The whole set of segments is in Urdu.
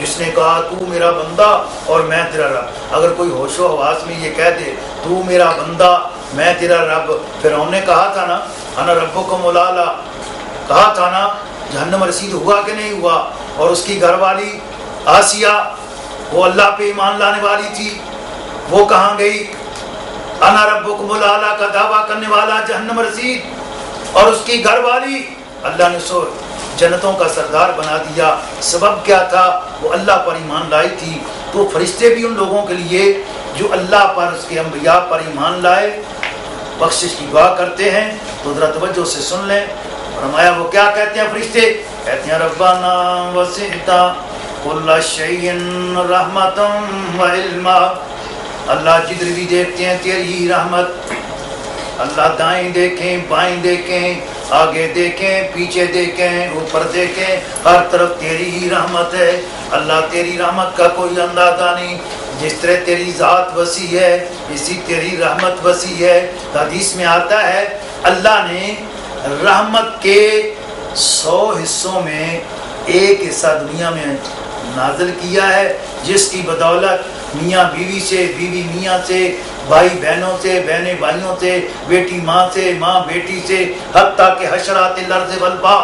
جس نے کہا تو میرا بندہ اور میں تیرا رب. اگر کوئی ہوش و حواس میں یہ کہہ دے تو میرا بندہ میں تیرا رب, فرعون نے کہا تھا نا انا ربکم الاعلی, کہا تھا نا, جہنم رسید ہوا کہ نہیں ہوا؟ اور اس کی گھر والی آسیہ وہ اللہ پہ ایمان لانے والی تھی, وہ کہاں گئی؟ انا ربکم الاعلی کا دعویٰ کرنے والا جہنم رسید, اور اس کی گھر والی اللہ نے سو جنتوں کا سردار بنا دیا. سبب کیا تھا؟ وہ اللہ پر ایمان لائی تھی. تو فرشتے بھی ان لوگوں کے لیے جو اللہ پر, اس کے انبیاء پر ایمان لائے, بخشش کی دعا کرتے ہیں. تو ذرا توجہ سے سن لیں. فرمایا وہ کیا کہتے ہیں فرشتے؟ کہتے ہیں ربنا وسعت کل شیء رحمتا وعلما. اللہ جدھر بھی دیکھتے ہیں تیری رحمت. اللہ دائیں دیکھیں, بائیں دیکھیں, آگے دیکھیں, پیچھے دیکھیں, اوپر دیکھیں, ہر طرف تیری ہی رحمت ہے. اللہ تیری رحمت کا کوئی اندازہ نہیں. جس طرح تیری ذات وسیع ہے اسی تیری رحمت وسیع ہے. حدیث میں آتا ہے اللہ نے رحمت کے 100 حصوں میں ایک حصہ دنیا میں نازل کیا ہے, جس کی بدولت میاں بیوی سے, بیوی میاں سے, بھائی بہنوں سے, بہنیں بھائیوں سے, بیٹی ماں سے, ماں بیٹی سے, حتیٰ کہ حشرات الارض والبا,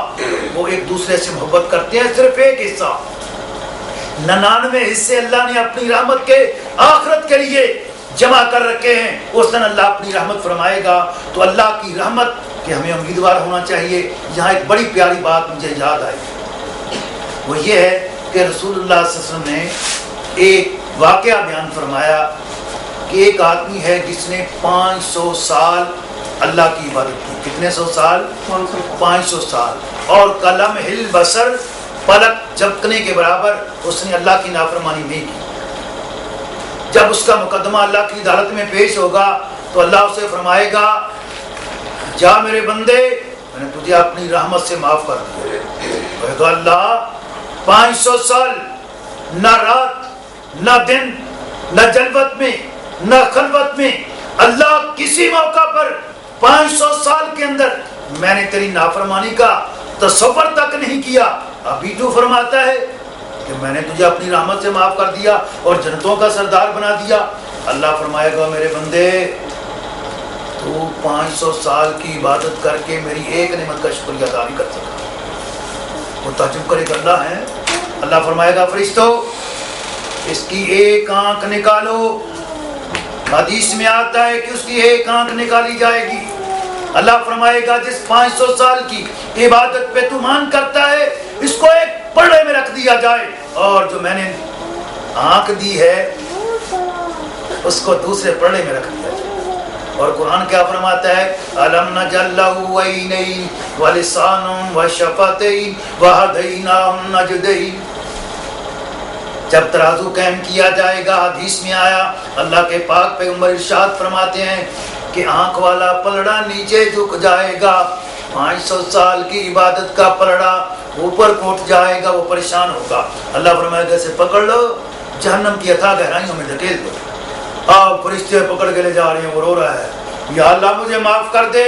وہ ایک دوسرے سے محبت کرتے ہیں. صرف ایک حصہ, 99 حصے اللہ نے اپنی رحمت کے آخرت کے لیے جمع کر رکھے ہیں. اس دن اللہ اپنی رحمت فرمائے گا. تو اللہ کی رحمت کہ ہمیں امیدوار ہونا چاہیے. یہاں ایک بڑی پیاری بات مجھے یاد آئی, وہ یہ ہے کہ رسول اللہ صلی اللہ علیہ وسلم نے ایک واقعہ بیان فرمایا کہ ایک آدمی ہے جس نے 500 سال اللہ کی عبادت کی. کتنے سو سال؟ 500 سال. اور کلم ہل بسر, پلک جھپکنے کے برابر اس نے اللہ کی نافرمانی نہیں کی. جب اس کا مقدمہ اللہ کی عدالت میں پیش ہوگا تو اللہ اسے فرمائے گا جا میرے بندے, میں نے تجھے اپنی رحمت سے معاف کر دیا. کہے گا اللہ 500 سال نہ رات نہ دن, نہ جلوت میں نہ خلوت میں, اللہ کسی موقع پر 500 سال کے اندر میں نے تیری نافرمانی کا تصور تک نہیں کیا. ابھی تو فرماتا ہے کہ میں نے تجھے اپنی رحمت سے معاف کر دیا اور جنتوں کا سردار بنا دیا. اللہ فرمائے گا میرے بندے تو 500 سال کی عبادت کر کے میری ایک نعمت کا شکریہ ادا نہیں کر سکا. وہ تعجب کرے گا اللہ ہے. اللہ فرمائے گا فرشتوں اس کی ایک آنکھ نکالو. حدیث میں آتا ہے کہ اس کی ایک آنکھ نکالی جائے گی. اللہ فرمائے گا جس 500 سال کی عبادت پہ تو مان کرتا ہے اس کو ایک پڑے میں رکھ دیا جائے, اور جو میں نے آنکھ دی ہے اس کو دوسرے پڑے میں رکھ دیا جائے. اور قرآن کیا فرماتا ہے الم نجعل لہ عینین ولسانا وشفتین وہدیناہ النجدین. جب ترازو قائم کیا جائے گا, حدیث میں آیا اللہ کے پاک پیغمبر ارشاد فرماتے ہیں کہ آنکھ والا پلڑا نیچے جھک جائے گا. 500 سال کی عبادت کا پلڑا اوپر کو اٹھ جائے گا, وہ پریشان ہوگا. اللہ فرمائے گا اسے پکڑ لو, جہنم کی اتھاہ گہرائیوں میں دھکیل دو. آپ فرشتے پکڑ کے لے جا رہے ہیں, وہ رو رہا ہے یا اللہ مجھے معاف کر دے.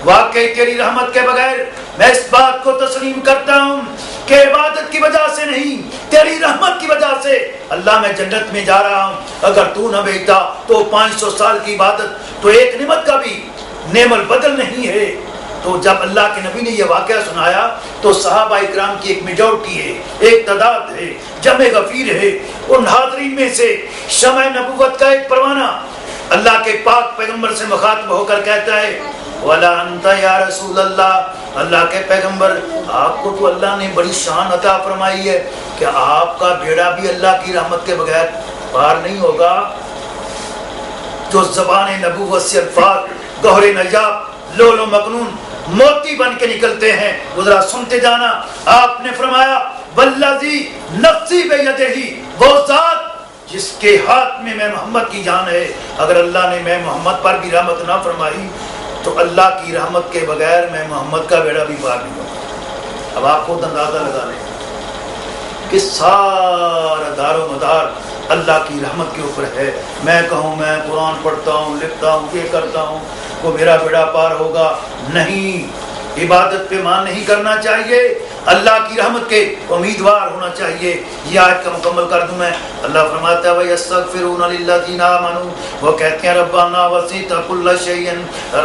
واقعی تیری رحمت کے بغیر میں اس بات کو تسلیم کرتا ہوں کہ عبادت کی وجہ سے نہیں, تیری رحمت کی وجہ سے اللہ میں جنت میں جا رہا ہوں. اگر تو نہ بھیجتا تو 500 سال کی عبادت تو ایک نعمت کا بھی نعم البدل نہیں ہے. تو جب اللہ کے نبی نے یہ واقعہ سنایا تو صحابہ اکرام کی ایک میجورٹی ہے, ایک تعداد ہے, جمع غفیر ہے. ان حاضرین میں سے شمع نبوت کا ایک پروانہ اللہ کے پاک پیغمبر سے مخاطب ہو کر کہتا ہے وَلَا أَنْتَ يَا رَسُولَ اللَّهِ, اللہ کے پیغمبر آپ کو تو اللہ نے بڑی شان عطا فرمائی ہے کہ آپ کا بیڑا بھی اللہ کی رحمت کے بغیر پار نہیں ہوگا. جو زبان نبوت سے الفاظ گوہر نجاب لولو مکنون موتی بن کے نکلتے ہیں وہ ذرا سنتے جانا. آپ نے فرمایا والذی نفسی بیدہ, وہ ذات جس کے ہاتھ میں محمد کی جان ہے, اگر اللہ نے میں محمد پر بھی رحمت نہ فرمائی تو اللہ کی رحمت کے بغیر میں محمد کا بیڑا بھی پار نہیں ہوگا. اب آپ خود اندازہ لگا لیں کہ سارا دار و مدار اللہ کی رحمت کے اوپر ہے. میں کہوں میں قرآن پڑھتا ہوں, لکھتا ہوں, یہ کرتا ہوں, وہ میرا بیڑا پار ہوگا نہیں. عبادت پہ مان نہیں کرنا چاہیے. اللہ کی رحمت کے امیدوار ہونا چاہیے. یہ آیت کا مکمل کر دوں میں. اللہ فرماتا ہے وَيَسْتَغْفِرُونَ لِلَّذِينَ آمَنُوا, وہ کہتے ہیں ربنا وسعت كل شيء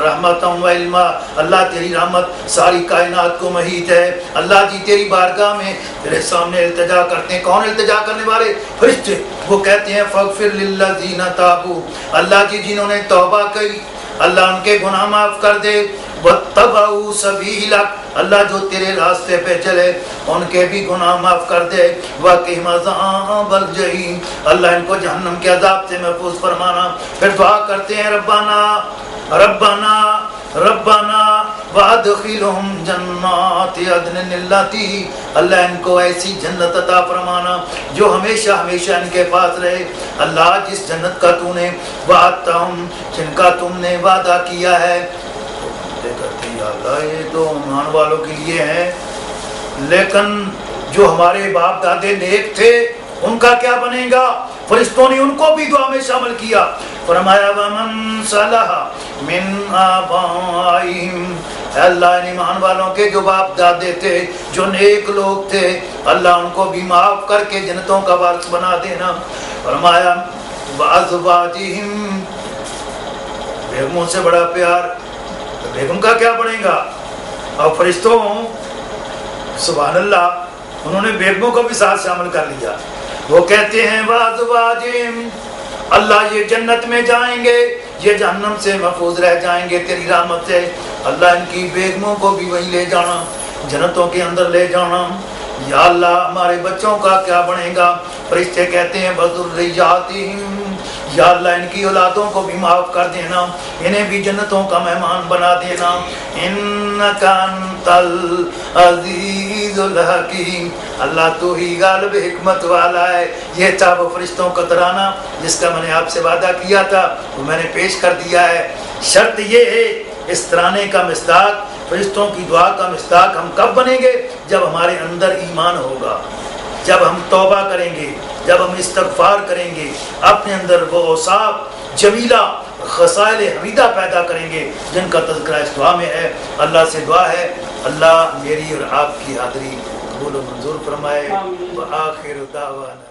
رحمتا وعلما, اللہ تیری رحمت ساری کائنات کو محیط ہے. اللہ جی تیری بارگاہ میں تیرے سامنے التجا کرتے ہیں. کون التجا کرنے والے؟ فرشتے. وہ کہتے ہیں فَاغْفِرْ لِلَّذِينَ تَابُوا, اللہ جی جنہوں نے توبہ کی اللہ ان کے گناہ معاف کر دے. وَاتَّبَعُوا سَبِيلَكَ, اللہ جو تیرے راستے پہ چلے ان کے بھی گناہ معاف کر دے. وَقِهِمْ عَذَابَ الْجَحِيمِ, اللہ ان کو جہنم کے عذاب سے محفوظ فرمانا. پھر دعا کرتے ہیں ربنا ربنا ربنا وَأَدْخِلْهُمْ جَنَّاتِ عَدْنٍ الَّتِي, اللہ ان کو ایسی جنت عطا فرمانا جو ہمیشہ ہمیشہ ان کے پاس رہے. اللہ جس جنت کا تو نے وعدتہم, جن کا تم نے وعدہ کیا ہے. کہتے ہیں یا اللہ یہ تو ایمان والوں کے لیے ہے, لیکن جو ہمارے باپ دادے نیک تھے ان کا کیا بنے گا؟ فرشتوں نے ان کو بھی دعا میں شامل کیا. فرمایا وَمَنْ صَلَحَ مِنْ آبَائِهِمْ, اللہ ان ایمان والوں کے جو باپ دادے تھے جو نیک لوگ تھے اللہ ان کو بھی معاف کر کے جنتوں کا وارث بنا دینا. فرمایا وَأَزْوَاجِهِمْ, بیگموں سے بڑا پیار, بیگم کا کیا بنے گا؟ اور فرشتوں سبحان اللہ انہوں نے بیگموں کو بھی ساتھ شامل کر لیا. وہ کہتے ہیں وَأَزْوَاجِهِمْ, اللہ یہ جنت میں جائیں گے, یہ جہنم سے محفوظ رہ جائیں گے تیری رحمت سے. اللہ ان کی بیگموں کو بھی وہیں لے جانا, جنتوں کے اندر لے جانا. یا اللہ ہمارے بچوں کا کیا بنے گا؟ فرشتے کہتے ہیں وَذُرِّيَّاتِهِمْ, یا اللہ ان کی اولادوں کو بھی معاف کر دینا, انہیں بھی جنتوں کا مہمان بنا دینا. اِنَّكَ أَنْتَ الْعَزِيزُ الْحَكِيمُ, اللہ تو ہی غالب حکمت والا ہے. یہ تھا وہ فرشتوں کا ترانہ جس کا میں نے آپ سے وعدہ کیا تھا, وہ میں نے پیش کر دیا ہے. شرط یہ ہے اس ترانے کا مصداق, فرشتوں کی دعا کا مصداق ہم کب بنیں گے؟ جب ہمارے اندر ایمان ہوگا, جب ہم توبہ کریں گے, جب ہم استغفار کریں گے, اپنے اندر وہ اوصاف جمیلہ خصائل حمیدہ پیدا کریں گے جن کا تذکرہ اس دعا میں ہے. اللہ سے دعا ہے اللہ میری اور آپ کی حاضری قبول و منظور فرمائے. وآخر دعوانا